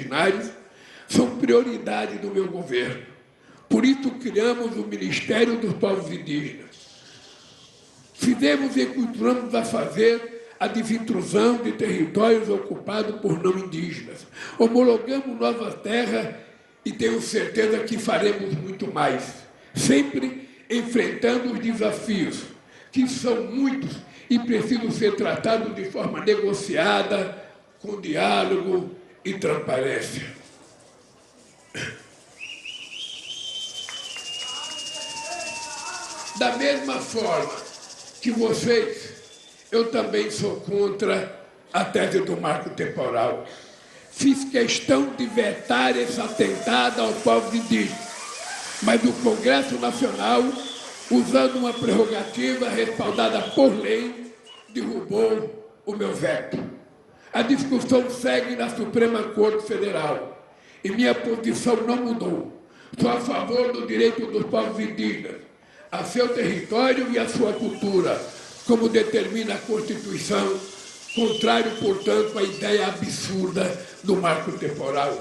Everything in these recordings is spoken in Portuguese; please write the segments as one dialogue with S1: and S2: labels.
S1: originários são prioridade do meu governo. Por isso criamos o Ministério dos Povos Indígenas. Fizemos e continuamos a fazer a desintrusão de territórios ocupados por não indígenas. Homologamos novas terras e tenho certeza que faremos muito mais, sempre enfrentando os desafios, que são muitos e precisam ser tratados de forma negociada, com diálogo e transparência. Da mesma forma que vocês, eu também sou contra a tese do marco temporal. Fiz questão de vetar esse atentado ao povo indígena, mas o Congresso Nacional, usando uma prerrogativa respaldada por lei, derrubou o meu veto. A discussão segue na Suprema Corte Federal e minha posição não mudou. Sou a favor do direito dos povos indígenas a seu território e a sua cultura, como determina a Constituição, contrário, portanto, à ideia absurda do marco temporal.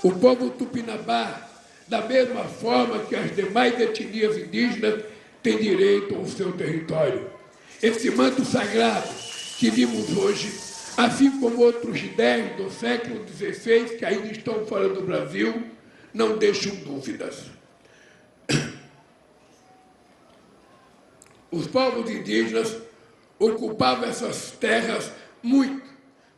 S1: O povo tupinambá, da mesma forma que as demais etnias indígenas, tem direito ao seu território. Esse manto sagrado que vimos hoje, assim como outros 10 do século XVI que ainda estão fora do Brasil, não deixam dúvidas. Os povos indígenas ocupavam essas terras muito,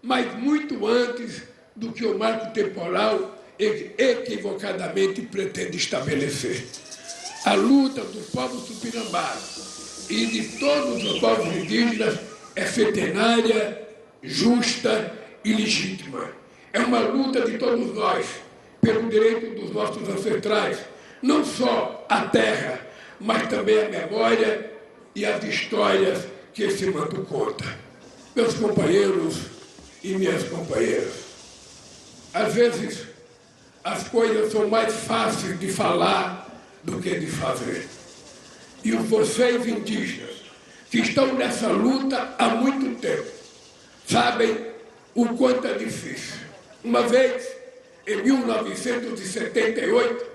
S1: mas muito antes do que o marco temporal equivocadamente pretende estabelecer. A luta do povo tupinambá e de todos os povos indígenas é centenária, justa e legítima. É uma luta de todos nós pelo direito dos nossos ancestrais, não só a terra, mas também a memória e as histórias que esse manto conta. Meus companheiros e minhas companheiras, às vezes as coisas são mais fáceis de falar do que de fazer. E vocês indígenas, que estão nessa luta há muito tempo, sabem o quanto é difícil. Uma vez, em 1978,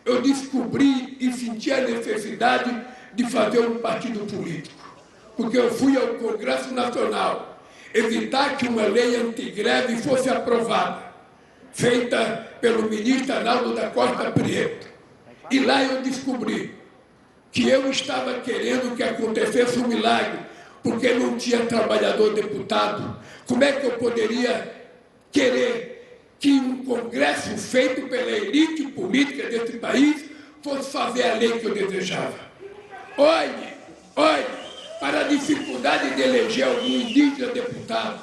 S1: eu descobri e senti a necessidade de fazer um partido político, porque eu fui ao Congresso Nacional evitar que uma lei antigreve fosse aprovada, feita pelo ministro Arnaldo da Costa Prieto. E lá eu descobri que eu estava querendo que acontecesse um milagre, porque não tinha trabalhador deputado. Como é que eu poderia querer que um congresso feito pela elite política desse país fosse fazer a lei que eu desejava? Olhe para a dificuldade de eleger algum indígena deputado.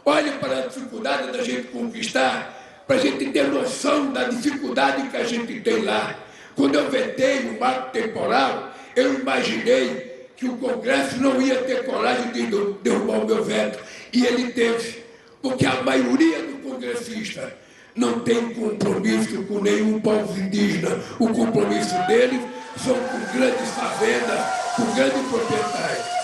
S1: Olhe para a dificuldade da gente conquistar, para a gente ter noção da dificuldade que a gente tem lá. Quando eu vetei o marco temporal, eu imaginei que o Congresso não ia ter coragem de derrubar o meu veto. E ele teve, porque a maioria do congressista não tem compromisso com nenhum povo indígena. O compromisso deles são com grandes fazendas, com grandes proprietários.